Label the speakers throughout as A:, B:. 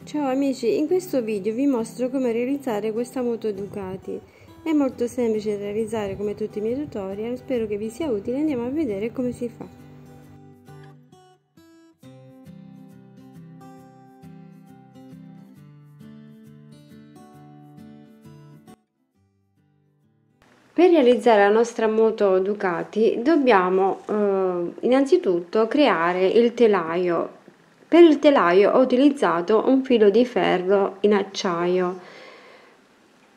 A: Ciao amici, in questo video vi mostro come realizzare questa moto Ducati. È molto semplice da realizzare come tutti i miei tutorial, spero che vi sia utile. Andiamo a vedere come si fa. Per realizzare la nostra moto Ducati dobbiamo innanzitutto creare il telaio. Per il telaio ho utilizzato un filo di ferro in acciaio.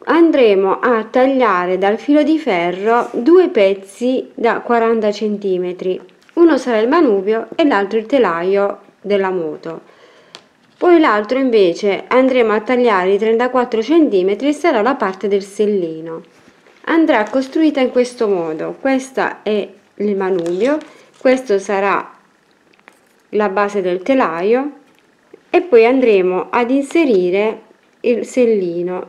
A: Andremo a tagliare dal filo di ferro due pezzi da 40 cm. Uno sarà il manubrio e l'altro il telaio della moto. Poi l'altro invece andremo a tagliare i 34 cm e sarà la parte del sellino. Andrà costruita in questo modo. Questa è il manubrio, questo sarà la base del telaio e poi andremo ad inserire il sellino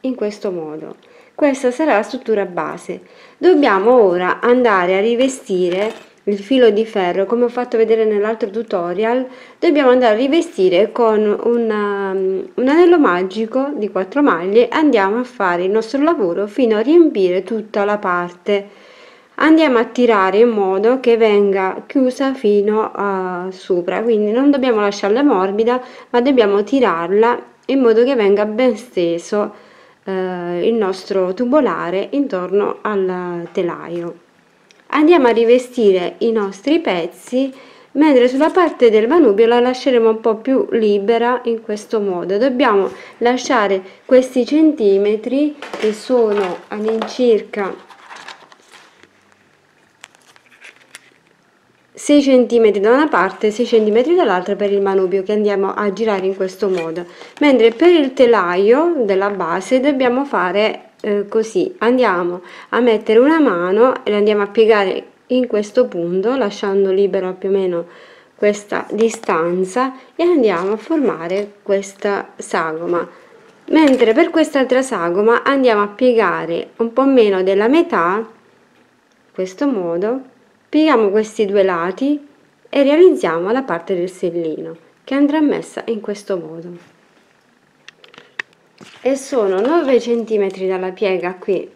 A: in questo modo. Questa sarà la struttura base. Dobbiamo ora andare a rivestire il filo di ferro, come ho fatto vedere nell'altro tutorial. Dobbiamo andare a rivestire con un anello magico di 4 maglie. Andiamo a fare il nostro lavoro fino a riempire tutta la parte. Andiamo a tirare in modo che venga chiusa fino a sopra, quindi non dobbiamo lasciarla morbida, ma dobbiamo tirarla in modo che venga ben steso il nostro tubolare intorno al telaio. Andiamo a rivestire i nostri pezzi, mentre sulla parte del manubrio la lasceremo un po' più libera. In questo modo dobbiamo lasciare questi centimetri che sono all'incirca 6 cm da una parte e 6 cm dall'altra per il manubrio, che andiamo a girare in questo modo, mentre per il telaio della base dobbiamo fare così. Andiamo a mettere una mano e la andiamo a piegare in questo punto, lasciando libera più o meno questa distanza, e andiamo a formare questa sagoma, mentre per quest'altra sagoma andiamo a piegare un po' meno della metà, in questo modo. Pieghiamo questi due lati e realizziamo la parte del sellino, che andrà messa in questo modo. E sono 9 cm dalla piega qui,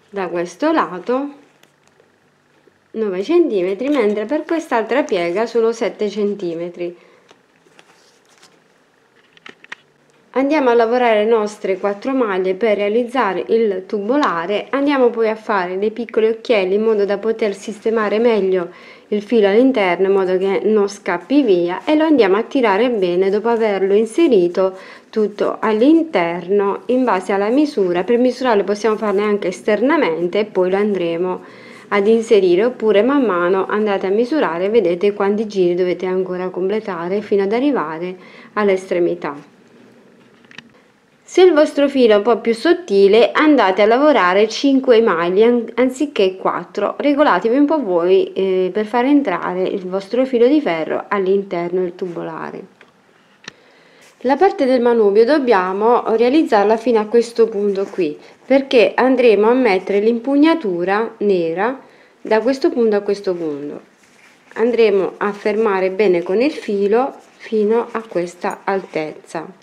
A: da questo lato, 9 cm, mentre per quest'altra piega sono 7 cm. Andiamo a lavorare le nostre 4 maglie per realizzare il tubolare. Andiamo poi a fare dei piccoli occhielli in modo da poter sistemare meglio il filo all'interno, in modo che non scappi via, e lo andiamo a tirare bene dopo averlo inserito tutto all'interno in base alla misura. Per misurarlo possiamo farne anche esternamente e poi lo andremo ad inserire, oppure man mano andate a misurare e vedete quanti giri dovete ancora completare fino ad arrivare all'estremità. Se il vostro filo è un po' più sottile, andate a lavorare 5 maglie anziché 4, regolatevi un po' voi per far entrare il vostro filo di ferro all'interno del tubolare. La parte del manubrio dobbiamo realizzarla fino a questo punto qui, perché andremo a mettere l'impugnatura nera da questo punto a questo punto. Andremo a fermare bene con il filo fino a questa altezza.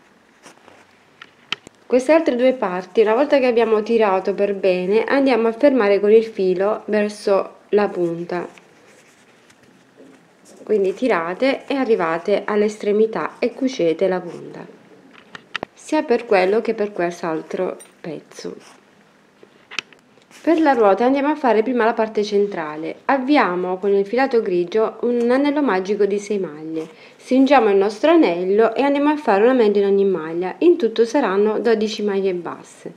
A: Queste altre due parti, una volta che abbiamo tirato per bene, andiamo a fermare con il filo verso la punta. Quindi tirate e arrivate all'estremità e cucete la punta, sia per quello che per quest'altro pezzo. Per la ruota andiamo a fare prima la parte centrale. Avviamo con il filato grigio un anello magico di 6 maglie. Stringiamo il nostro anello e andiamo a fare un aumento in ogni maglia. In tutto saranno 12 maglie basse.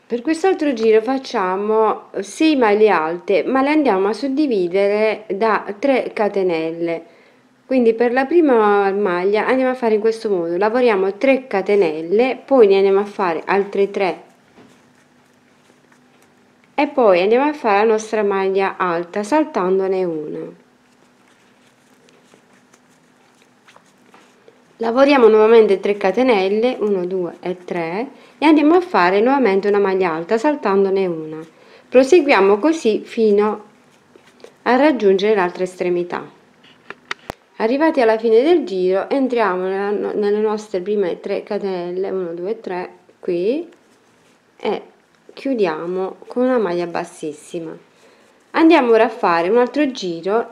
A: Per quest'altro giro facciamo 6 maglie alte, ma le andiamo a suddividere da 3 catenelle. Quindi per la prima maglia andiamo a fare in questo modo: lavoriamo 3 catenelle, poi ne andiamo a fare altre 3 e poi andiamo a fare la nostra maglia alta saltandone una. Lavoriamo nuovamente 3 catenelle, 1 2 e 3, e andiamo a fare nuovamente una maglia alta saltandone una. Proseguiamo così fino a raggiungere l'altra estremità. Arrivati alla fine del giro entriamo nelle nostre prime 3 catenelle, 1 2 3 qui, e chiudiamo con una maglia bassissima. Andiamo ora a fare un altro giro,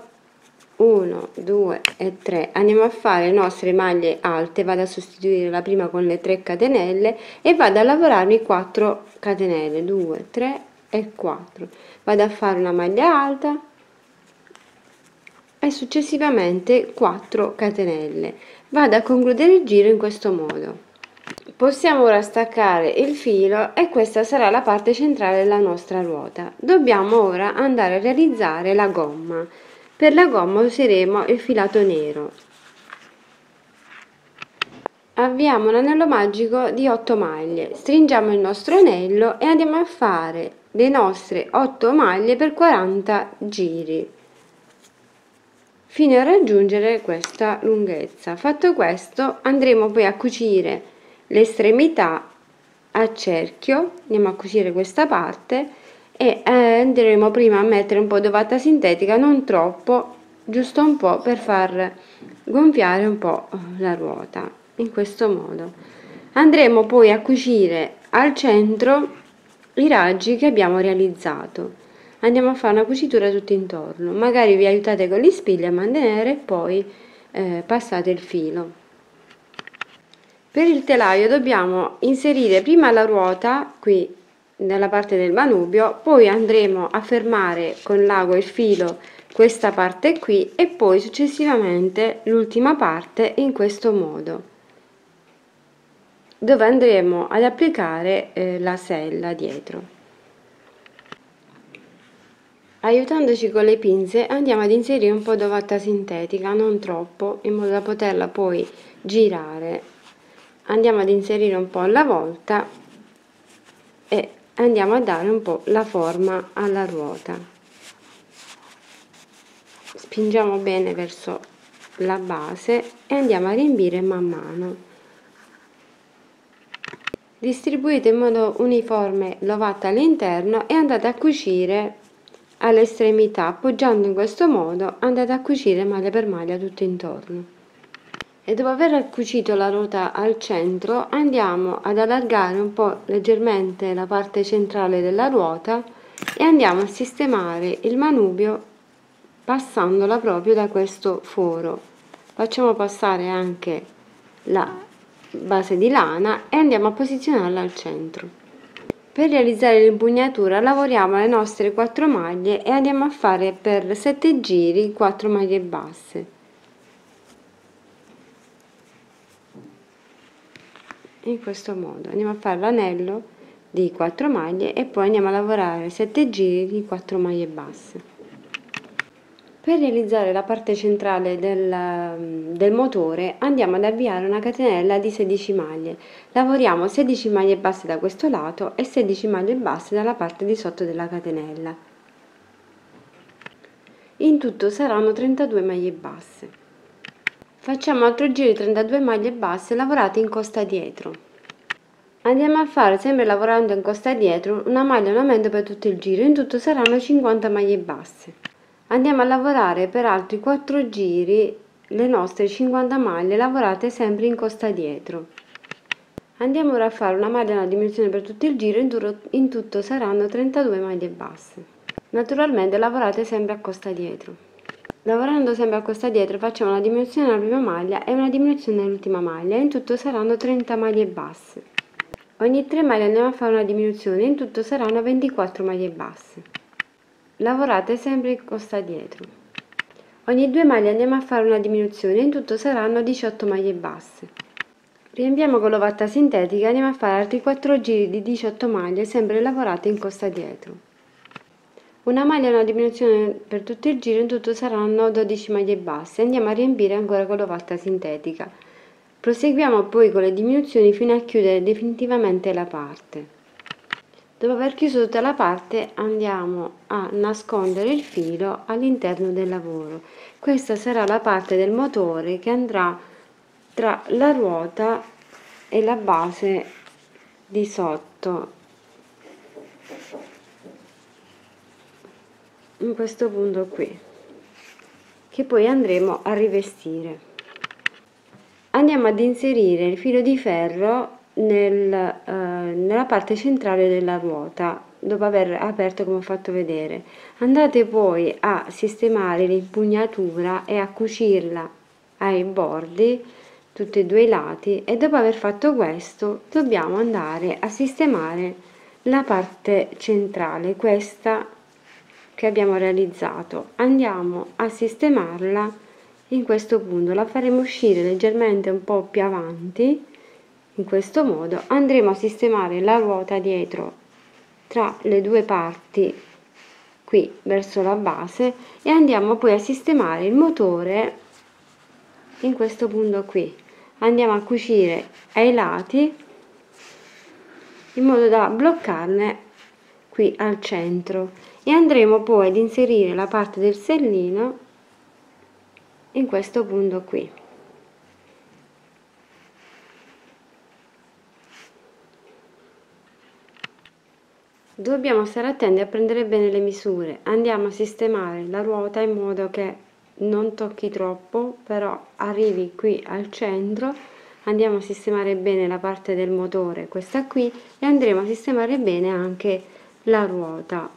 A: 1 2 e 3, andiamo a fare le nostre maglie alte, vado a sostituire la prima con le 3 catenelle e vado a lavorarmi 4 catenelle, 2 3 e 4, vado a fare una maglia alta e successivamente 4 catenelle. Vado a concludere il giro in questo modo. Possiamo ora staccare il filo e questa sarà la parte centrale della nostra ruota. Dobbiamo ora andare a realizzare la gomma. Per la gomma useremo il filato nero. Avviamo un anello magico di 8 maglie, stringiamo il nostro anello e andiamo a fare le nostre 8 maglie per 40 giri fino a raggiungere questa lunghezza. Fatto questo, andremo poi a cucire l'estremità a cerchio, andiamo a cucire questa parte e andremo prima a mettere un po' di ovata sintetica, non troppo, giusto un po' per far gonfiare un po' la ruota, in questo modo. Andremo poi a cucire al centro i raggi che abbiamo realizzato. Andiamo a fare una cucitura tutto intorno, magari vi aiutate con gli spilli a mantenere e poi passate il filo. Per il telaio dobbiamo inserire prima la ruota qui nella parte del manubrio, poi andremo a fermare con l'ago il filo questa parte qui e poi successivamente l'ultima parte in questo modo, dove andremo ad applicare la sella dietro. Aiutandoci con le pinze andiamo ad inserire un po' d'ovata sintetica, non troppo, in modo da poterla poi girare. Andiamo ad inserire un po' alla volta e andiamo a dare un po' la forma alla ruota. Spingiamo bene verso la base e andiamo a riempire man mano. Distribuite in modo uniforme l'ovata all'interno e andate a cucire all'estremità, appoggiando in questo modo andate a cucire maglia per maglia tutto intorno. E dopo aver cucito la ruota al centro andiamo ad allargare un po' leggermente la parte centrale della ruota e andiamo a sistemare il manubrio passandola proprio da questo foro. Facciamo passare anche la base di lana e andiamo a posizionarla al centro. Per realizzare l'impugnatura lavoriamo le nostre 4 maglie e andiamo a fare per 7 giri 4 maglie basse. In questo modo andiamo a fare l'anello di 4 maglie e poi andiamo a lavorare 7 giri di 4 maglie basse. Per realizzare la parte centrale del motore andiamo ad avviare una catenella di 16 maglie. Lavoriamo 16 maglie basse da questo lato e 16 maglie basse dalla parte di sotto della catenella. In tutto saranno 32 maglie basse. Facciamo altro giro di 32 maglie basse lavorate in costa dietro. Andiamo a fare, sempre lavorando in costa dietro, una maglia in aumento per tutto il giro. In tutto saranno 50 maglie basse. Andiamo a lavorare per altri 4 giri le nostre 50 maglie lavorate sempre in costa dietro. Andiamo ora a fare una maglia a diminuzione per tutto il giro, in tutto saranno 32 maglie basse. Naturalmente lavorate sempre a costa dietro. Lavorando sempre a costa dietro facciamo una diminuzione alla prima maglia e una diminuzione all'ultima maglia, in tutto saranno 30 maglie basse. Ogni 3 maglie andiamo a fare una diminuzione, in tutto saranno 24 maglie basse. Lavorate sempre in costa dietro. Ogni 2 maglie andiamo a fare una diminuzione, in tutto saranno 18 maglie basse. Riempiamo con l'ovata sintetica e andiamo a fare altri 4 giri di 18 maglie sempre lavorate in costa dietro. Una maglia e una diminuzione per tutto il giro, in tutto saranno 12 maglie basse. Andiamo a riempire ancora con l'ovata sintetica. Proseguiamo poi con le diminuzioni fino a chiudere definitivamente la parte. Dopo aver chiuso tutta la parte andiamo a nascondere il filo all'interno del lavoro. Questa sarà la parte del motore che andrà tra la ruota e la base di sotto, in questo punto qui. che poi andremo a rivestire. Andiamo ad inserire il filo di ferro nella parte centrale della ruota, dopo aver aperto come ho fatto vedere. Andate poi a sistemare l'impugnatura e a cucirla ai bordi, tutti e due i lati, e dopo aver fatto questo dobbiamo andare a sistemare la parte centrale, questa che abbiamo realizzato. Andiamo a sistemarla in questo punto, la faremo uscire leggermente un po' più avanti. In questo modo andremo a sistemare la ruota dietro tra le due parti qui verso la base e andiamo poi a sistemare il motore in questo punto qui. Andiamo a cucire ai lati in modo da bloccarne qui al centro e andremo poi ad inserire la parte del sellino in questo punto qui. Dobbiamo stare attenti a prendere bene le misure. Andiamo a sistemare la ruota in modo che non tocchi troppo, però arrivi qui al centro. Andiamo a sistemare bene la parte del motore, questa qui, e andremo a sistemare bene anche la ruota.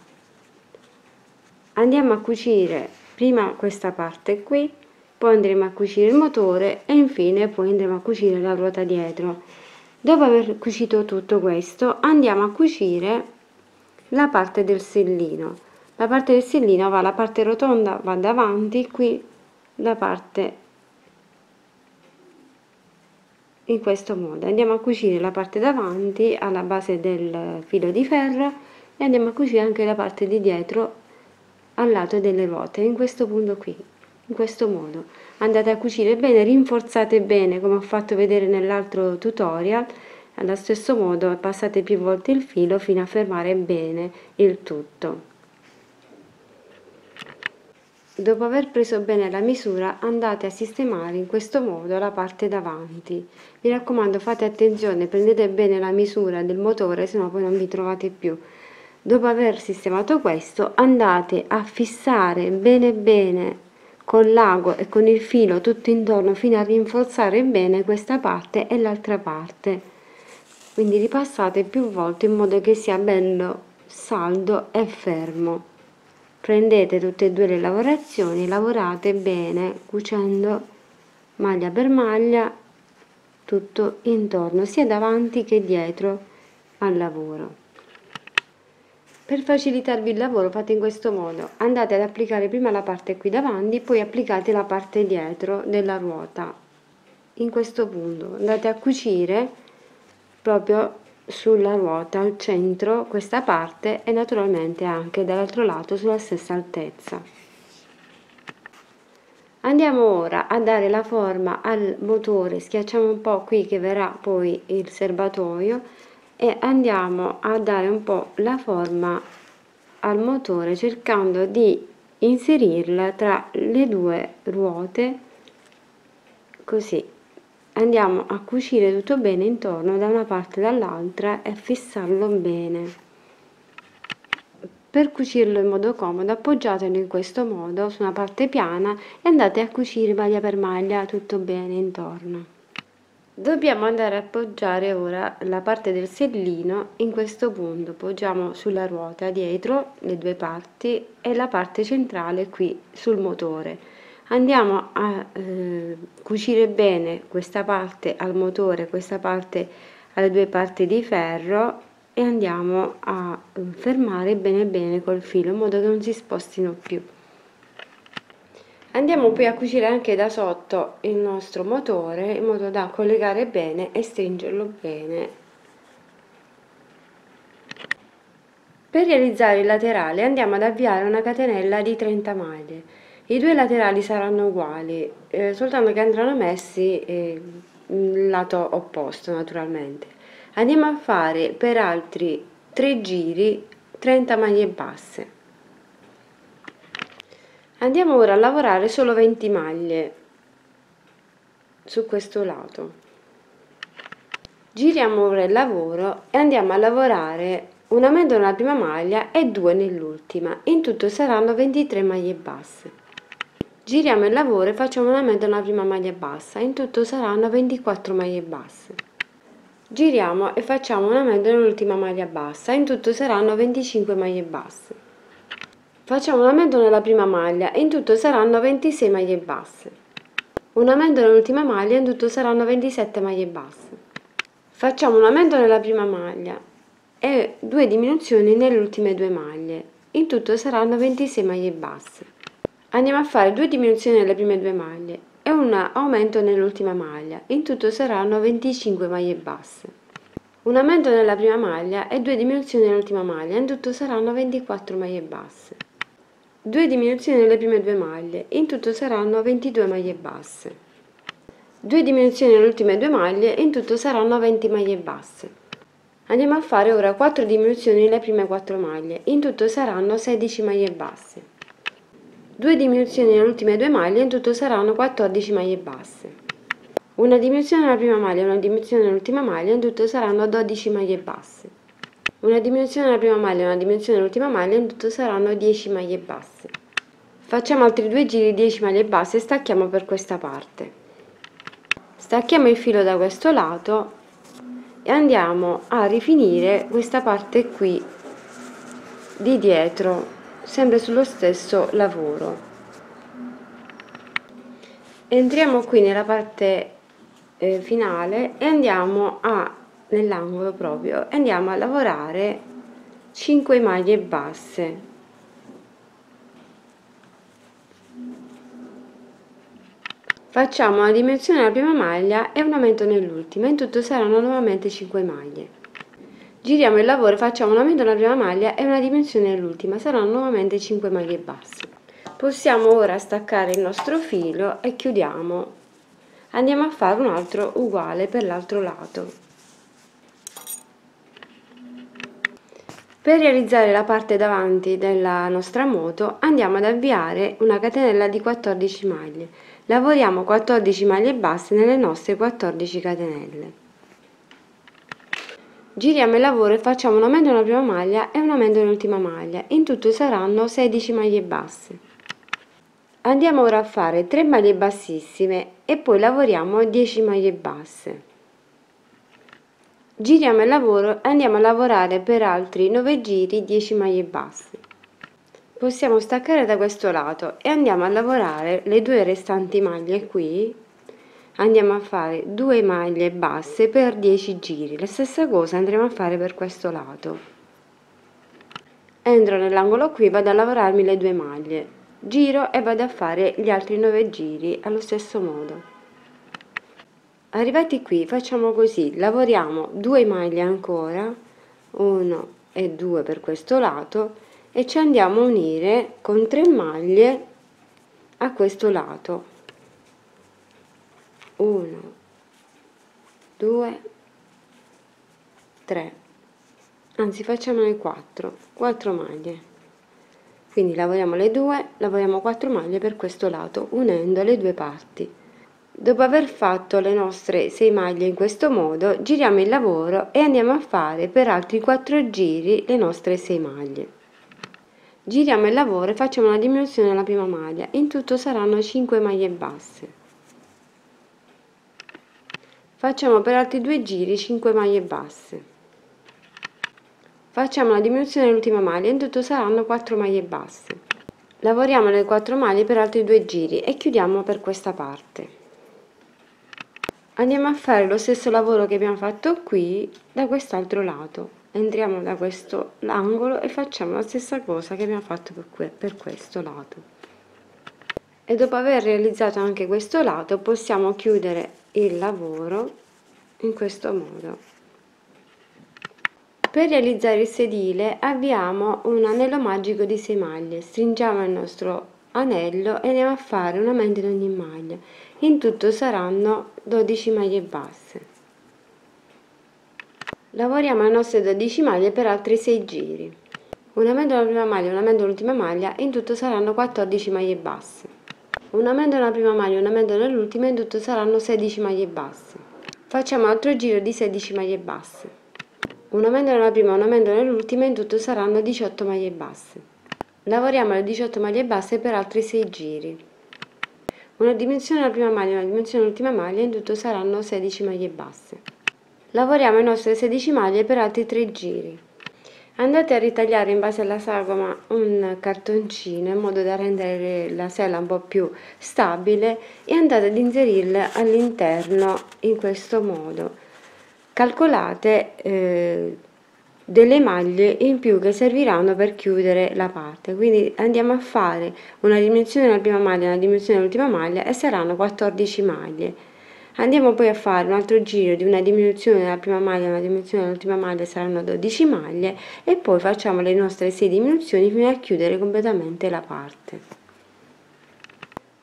A: Andiamo a cucire prima questa parte qui, poi andremo a cucire il motore e infine poi andremo a cucire la ruota dietro. Dopo aver cucito tutto questo andiamo a cucire la parte del sellino. La parte del sellino va, la parte rotonda va davanti, qui la parte in questo modo. Andiamo a cucire la parte davanti alla base del filo di ferro e andiamo a cucire anche la parte di dietro al lato delle ruote, in questo punto qui. In questo modo andate a cucire bene, rinforzate bene come ho fatto vedere nell'altro tutorial. Allo stesso modo passate più volte il filo fino a fermare bene il tutto. Dopo aver preso bene la misura andate a sistemare in questo modo la parte davanti. Mi raccomando, fate attenzione, prendete bene la misura del motore, se no poi non vi trovate più. Dopo aver sistemato questo andate a fissare bene con l'ago e con il filo tutto intorno fino a rinforzare bene questa parte e l'altra parte. Quindi ripassate più volte in modo che sia bello saldo e fermo. Prendete tutte e due le lavorazioni, lavorate bene cucendo maglia per maglia tutto intorno, sia davanti che dietro al lavoro. Per facilitarvi il lavoro fate in questo modo: andate ad applicare prima la parte qui davanti, poi applicate la parte dietro della ruota. In questo punto andate a cucire proprio sulla ruota al centro questa parte e naturalmente anche dall'altro lato sulla stessa altezza. Andiamo ora a dare la forma al motore, schiacciamo un po' qui che verrà poi il serbatoio e andiamo a dare un po' la forma al motore cercando di inserirla tra le due ruote, così. Andiamo a cucire tutto bene intorno da una parte e dall'altra e fissarlo bene. Per cucirlo in modo comodo appoggiatelo in questo modo su una parte piana e andate a cucire maglia per maglia tutto bene intorno. Dobbiamo andare a appoggiare ora la parte del sellino in questo punto. Poggiamo sulla ruota dietro le due parti e la parte centrale qui sul motore. Andiamo a cucire bene questa parte al motore, questa parte alle due parti di ferro e andiamo a fermare bene col filo in modo che non si spostino più. Andiamo poi a cucire anche da sotto il nostro motore in modo da collegare bene e stringerlo bene. Per realizzare il laterale andiamo ad avviare una catenella di 30 maglie. I due laterali saranno uguali, soltanto che andranno messi il lato opposto naturalmente. Andiamo a fare per altri 3 giri 30 maglie basse. Andiamo ora a lavorare solo 20 maglie su questo lato. Giriamo ora il lavoro e andiamo a lavorare una mentola nella prima maglia e 2 nell'ultima. In tutto saranno 23 maglie basse. Giriamo il lavoro e facciamo un aumento nella prima maglia bassa, in tutto saranno 24 maglie basse. Giriamo e facciamo un aumento nell'ultima maglia bassa, in tutto saranno 25 maglie basse. Facciamo un aumento nella prima maglia, in tutto saranno 26 maglie basse. Un aumento nell'ultima maglia, in tutto saranno 27 maglie basse. Facciamo un aumento nella prima maglia e 2 diminuzioni nelle ultime 2 maglie, in tutto saranno 26 maglie basse. Andiamo a fare 2 diminuzioni nelle prime 2 maglie e un aumento nell'ultima maglia, in tutto saranno 25 maglie basse. Un aumento nella prima maglia e 2 diminuzioni nell'ultima maglia, in tutto saranno 24 maglie basse. 2 diminuzioni nelle prime 2 maglie, in tutto saranno 22 maglie basse. 2 diminuzioni nelle ultime 2 maglie, in tutto saranno 20 maglie basse. Andiamo a fare ora 4 diminuzioni nelle prime 4 maglie, in tutto saranno 16 maglie basse. 2 diminuzioni nelle ultime 2 maglie, in tutto saranno 14 maglie basse. Una diminuzione nella prima maglia e una diminuzione nell'ultima maglia, in tutto saranno 12 maglie basse. Una diminuzione nella prima maglia e una diminuzione nell'ultima maglia, in tutto saranno 10 maglie basse. Facciamo altri 2 giri 10 maglie basse e stacchiamo per questa parte. Stacchiamo il filo da questo lato e andiamo a rifinire questa parte qui di dietro, sempre sullo stesso lavoro. Entriamo qui nella parte finale e andiamo nell'angolo proprio, e andiamo a lavorare 5 maglie basse. Facciamo una diminuzione nella prima maglia e un aumento nell'ultima, in tutto saranno nuovamente 5 maglie. Giriamo il lavoro e facciamo un aumento nella prima maglia e una diminuzione nell'ultima, saranno nuovamente 5 maglie basse. Possiamo ora staccare il nostro filo e chiudiamo. Andiamo a fare un altro uguale per l'altro lato. Per realizzare la parte davanti della nostra moto andiamo ad avviare una catenella di 14 maglie. Lavoriamo 14 maglie basse nelle nostre 14 catenelle. Giriamo il lavoro e facciamo un aumento nella prima maglia e un aumento nell'ultima maglia, in tutto saranno 16 maglie basse. Andiamo ora a fare 3 maglie bassissime e poi lavoriamo 10 maglie basse. Giriamo il lavoro e andiamo a lavorare per altri 9 giri 10 maglie basse. Possiamo staccare da questo lato e andiamo a lavorare le 2 restanti maglie qui. Andiamo a fare 2 maglie basse per 10 giri. La stessa cosa andremo a fare per questo lato. Entro nell'angolo qui, vado a lavorarmi le 2 maglie, giro e vado a fare gli altri 9 giri allo stesso modo. Arrivati qui facciamo così, lavoriamo 2 maglie ancora, 1 e 2 per questo lato, e ci andiamo a unire con 3 maglie a questo lato. 1, 2, 3, anzi facciamone 4 maglie. Quindi lavoriamo le 2, lavoriamo 4 maglie per questo lato, unendo le 2 parti. Dopo aver fatto le nostre 6 maglie in questo modo, giriamo il lavoro e andiamo a fare per altri 4 giri le nostre 6 maglie. Giriamo il lavoro e facciamo una diminuzione nella prima maglia, in tutto saranno 5 maglie basse. Facciamo per altri 2 giri 5 maglie basse. Facciamo una diminuzione nell'ultima maglia, in tutto saranno 4 maglie basse. Lavoriamo le 4 maglie per altri 2 giri e chiudiamo per questa parte. Andiamo a fare lo stesso lavoro che abbiamo fatto qui da quest'altro lato. Entriamo da questo angolo e facciamo la stessa cosa che abbiamo fatto per questo lato. E dopo aver realizzato anche questo lato possiamo chiudere il lavoro in questo modo. Per realizzare il sedile avviamo un anello magico di 6 maglie, stringiamo il nostro anello e andiamo a fare un aumento in ogni maglia. In tutto saranno 12 maglie basse. Lavoriamo le nostre 12 maglie per altri 6 giri. Un aumento nella prima maglia e un aumento nell'ultima maglia, in tutto saranno 14 maglie basse. Un aumento nella prima maglia e un aumento nell'ultima, in tutto saranno 16 maglie basse. Facciamo un altro giro di 16 maglie basse. Un aumento nella prima e un aumento nell'ultima, in tutto saranno 18 maglie basse. Lavoriamo le 18 maglie basse per altri 6 giri. una dimensione alla prima maglia e una dimensione all'ultima maglia, in tutto saranno 16 maglie basse. Lavoriamo le nostre 16 maglie per altri 3 giri. Andate a ritagliare in base alla sagoma un cartoncino in modo da rendere la sella un po' più stabile e andate ad inserirle all'interno in questo modo. Calcolate delle maglie in più che serviranno per chiudere la parte, quindi andiamo a fare una dimensione alla prima maglia e una dimensione all'ultima maglia e saranno 14 maglie. Andiamo poi a fare un altro giro di una diminuzione della prima maglia e una diminuzione dell'ultima maglia, saranno 12 maglie, e poi facciamo le nostre 6 diminuzioni fino a chiudere completamente la parte.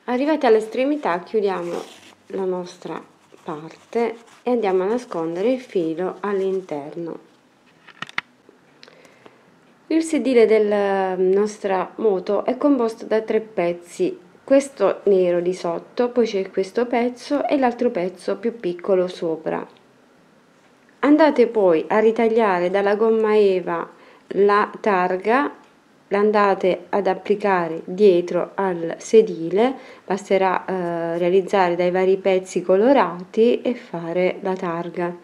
A: Arrivati all'estremità chiudiamo la nostra parte e andiamo a nascondere il filo all'interno. Il sedile della nostra moto è composto da 3 pezzi, questo nero di sotto, poi c'è questo pezzo e l'altro pezzo più piccolo sopra. Andate poi a ritagliare dalla gomma eva la targa, l'andate ad applicare dietro al sedile, basterà realizzare dai vari pezzi colorati e fare la targa.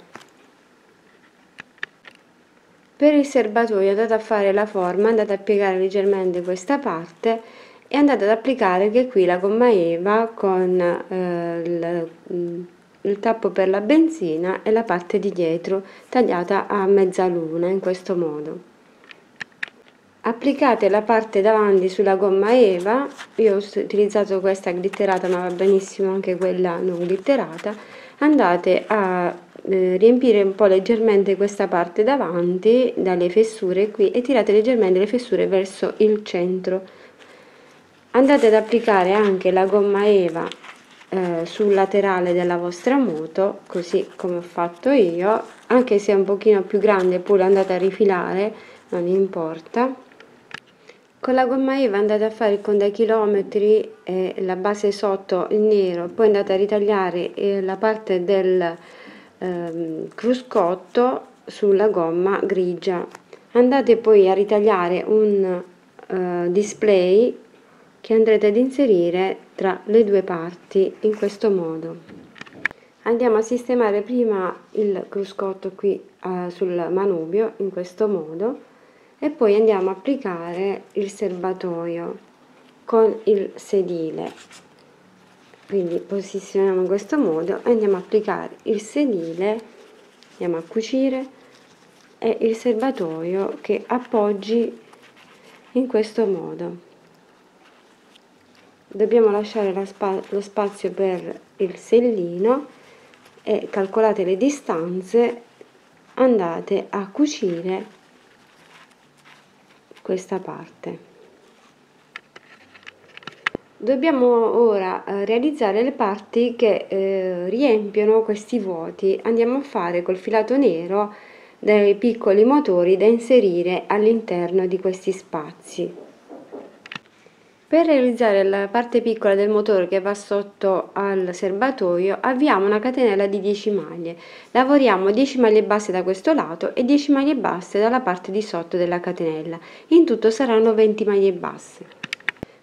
A: Per il serbatoio andate a fare la forma, andate a piegare leggermente questa parte e andate ad applicare anche qui la gomma eva con il tappo per la benzina e la parte di dietro tagliata a mezzaluna in questo modo. Applicate la parte davanti sulla gomma eva, io ho utilizzato questa glitterata ma va benissimo anche quella non glitterata. Andate a riempire un po' leggermente questa parte davanti dalle fessure qui e tirate leggermente le fessure verso il centro. Andate ad applicare anche la gomma eva sul laterale della vostra moto, così come ho fatto io, anche se è un pochino più grande poi lo andate a rifilare, non importa. Con la gomma eva andate a fare il contachilometri e la base sotto in nero, poi andate a ritagliare la parte del cruscotto sulla gomma grigia. Andate poi a ritagliare un display che andrete ad inserire tra le due parti in questo modo. Andiamo a sistemare prima il cruscotto qui sul manubrio in questo modo e poi andiamo a applicare il serbatoio con il sedile, quindi posizioniamo in questo modo e andiamo a applicare il sedile, andiamo a cucire e il serbatoio che appoggi in questo modo. Dobbiamo lasciare lo spazio per il sellino e calcolate le distanze, andate a cucire questa parte. Dobbiamo ora realizzare le parti che riempiono questi vuoti. Andiamo a fare col filato nero dei piccoli motori da inserire all'interno di questi spazi. Per realizzare la parte piccola del motore che va sotto al serbatoio avviamo una catenella di 10 maglie. Lavoriamo 10 maglie basse da questo lato e 10 maglie basse dalla parte di sotto della catenella. In tutto saranno 20 maglie basse.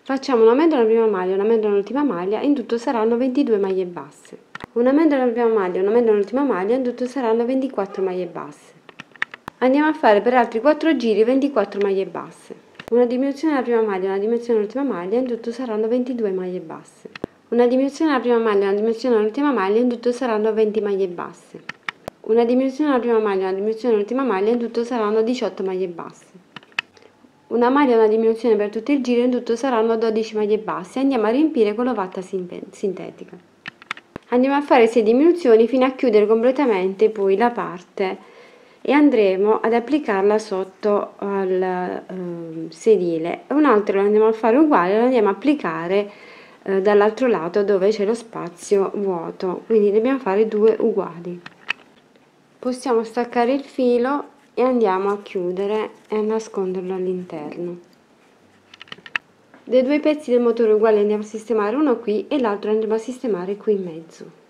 A: Facciamo un aumento alla prima maglia, un aumento all'ultima maglia, in tutto saranno 22 maglie basse. Un aumento alla prima maglia, un aumento all'ultima maglia, in tutto saranno 24 maglie basse. Andiamo a fare per altri 4 giri 24 maglie basse. Una diminuzione alla prima maglia, una diminuzione all'ultima maglia, in tutto saranno 22 maglie basse. Una diminuzione alla prima maglia, una diminuzione all'ultima maglia, in tutto saranno 20 maglie basse. Una diminuzione alla prima maglia, una diminuzione all'ultima maglia, in tutto saranno 18 maglie basse. Una maglia e una diminuzione per tutto il giro, in tutto saranno 12 maglie basse. Andiamo a riempire con l'ovatta sintetica. Andiamo a fare 6 diminuzioni fino a chiudere completamente poi la parte e andremo ad applicarla sotto al sedile. Un altro lo andiamo a fare uguale, lo andiamo a applicare dall'altro lato dove c'è lo spazio vuoto, quindi dobbiamo fare 2 uguali. Possiamo staccare il filo e andiamo a chiudere e a nasconderlo all'interno. Dei 2 pezzi del motore uguali andiamo a sistemare uno qui e l'altro andiamo a sistemare qui in mezzo.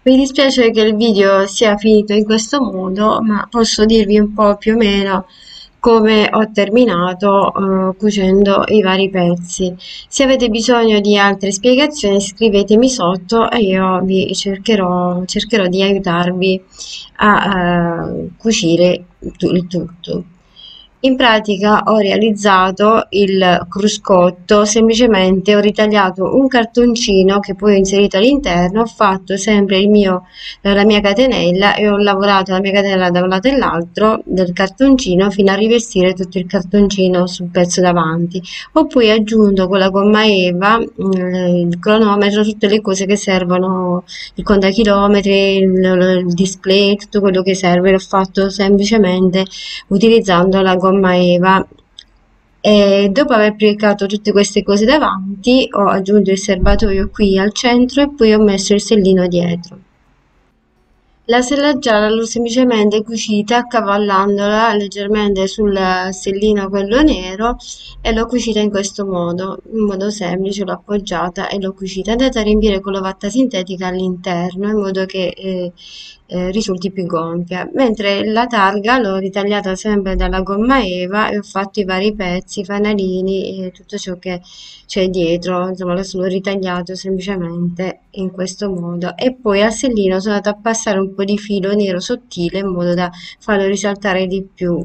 A: Mi dispiace che il video sia finito in questo modo, ma posso dirvi un po' più o meno come ho terminato cucendo i vari pezzi. Se avete bisogno di altre spiegazioni, scrivetemi sotto e io vi cercherò di aiutarvi a cucire il tutto. In pratica ho realizzato il cruscotto, semplicemente ho ritagliato un cartoncino che poi ho inserito all'interno, ho fatto sempre la mia catenella e ho lavorato la mia catenella da un lato e l'altro del cartoncino fino a rivestire tutto il cartoncino sul pezzo davanti. Ho poi aggiunto con la gomma eva, il cronometro, tutte le cose che servono, il contachilometri, il display, tutto quello che serve, l'ho fatto semplicemente utilizzando la gomma eva. E dopo aver applicato tutte queste cose davanti, ho aggiunto il serbatoio qui al centro e poi ho messo il sellino dietro. La sella gialla l'ho semplicemente cucita accavallandola leggermente sul sellino quello nero e l'ho cucita in modo semplice, l'ho appoggiata e l'ho cucita. È andata a riempire con l'ovatta sintetica all'interno in modo che risulti più gonfia, mentre la targa l'ho ritagliata sempre dalla gomma eva e ho fatto i vari pezzi, i fanalini e tutto ciò che c'è dietro, insomma lo sono ritagliato semplicemente in questo modo e poi al sellino sono andata a passare un po' di filo nero sottile in modo da farlo risaltare di più.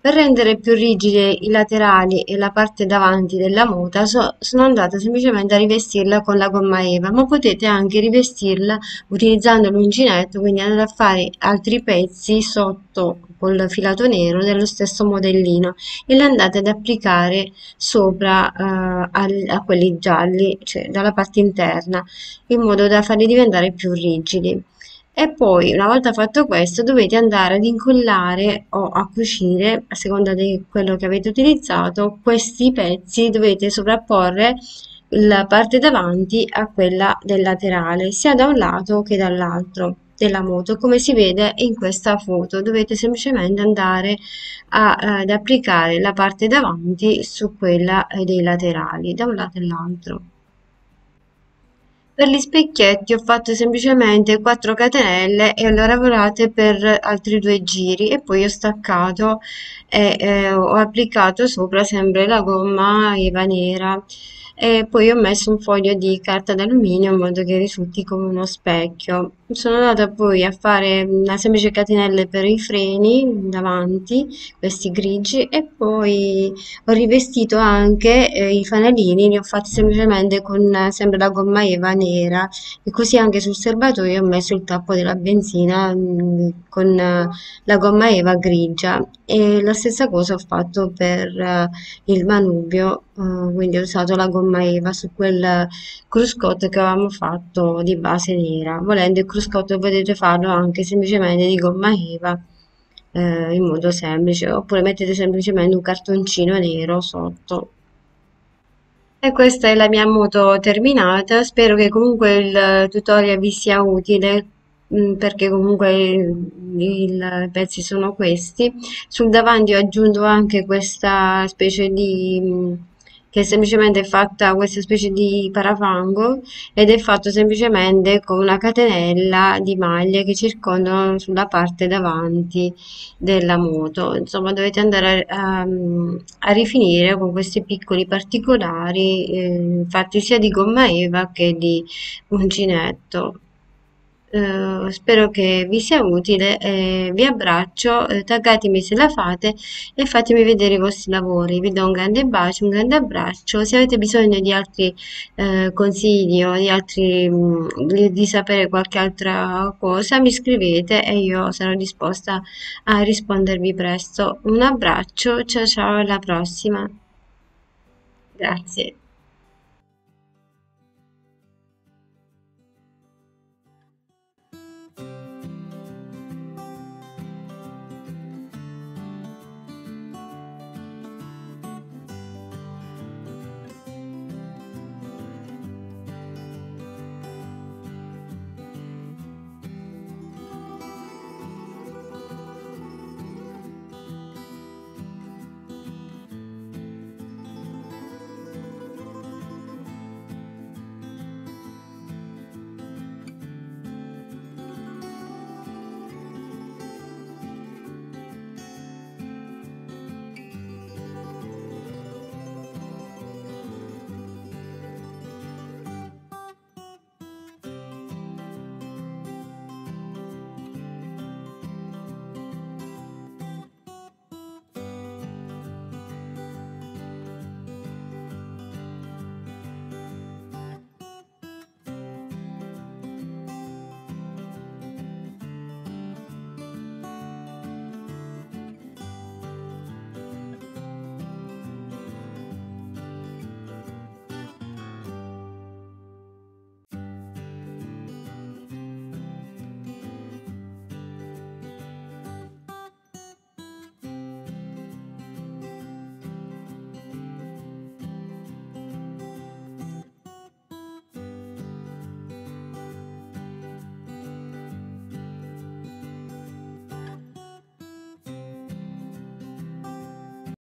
A: Per rendere più rigide i laterali e la parte davanti della muta sono andata semplicemente a rivestirla con la gomma eva, ma potete anche rivestirla utilizzando l'uncinetto, quindi andare a fare altri pezzi sotto col filato nero dello stesso modellino e le andate ad applicare sopra a quelli gialli, cioè dalla parte interna, in modo da farli diventare più rigidi. E poi, una volta fatto questo, dovete andare ad incollare o a cucire, a seconda di quello che avete utilizzato, questi pezzi dovete sovrapporre la parte davanti a quella del laterale, sia da un lato che dall'altro della moto, come si vede in questa foto. Dovete semplicemente andare ad applicare la parte davanti su quella dei laterali, da un lato e l'altro. Per gli specchietti ho fatto semplicemente 4 catenelle e le ho lavorate per altri 2 giri e poi ho staccato e ho applicato sopra sempre la gomma eva nera e poi ho messo un foglio di carta d'alluminio in modo che risulti come uno specchio. Sono andata poi a fare una semplice catenelle per i freni davanti, questi grigi, e poi ho rivestito anche i fanalini, li ho fatti semplicemente con sempre la gomma eva nera e così anche sul serbatoio ho messo il tappo della benzina con la gomma eva grigia e la stessa cosa ho fatto per il manubrio, quindi ho usato la gomma eva su quel cruscotto che avevamo fatto di base nera. Volendo il cruscotto potete farlo anche semplicemente di gomma eva in modo semplice, oppure mettete semplicemente un cartoncino nero sotto. E questa è la mia moto terminata. Spero che comunque il tutorial vi sia utile, perché comunque i pezzi sono questi. Sul davanti ho aggiunto anche questa specie di che è semplicemente fatta questa specie di parafango ed è fatto semplicemente con una catenella di maglie che circondano sulla parte davanti della moto. Insomma, dovete andare a rifinire con questi piccoli particolari fatti sia di gomma eva che di uncinetto. Spero che vi sia utile, vi abbraccio, taggatemi se la fate e fatemi vedere i vostri lavori. Vi do un grande bacio, un grande abbraccio. Se avete bisogno di altri consigli o di sapere qualche altra cosa, mi scrivete e io sarò disposta a rispondervi presto. Un abbraccio, ciao ciao, alla prossima. Grazie.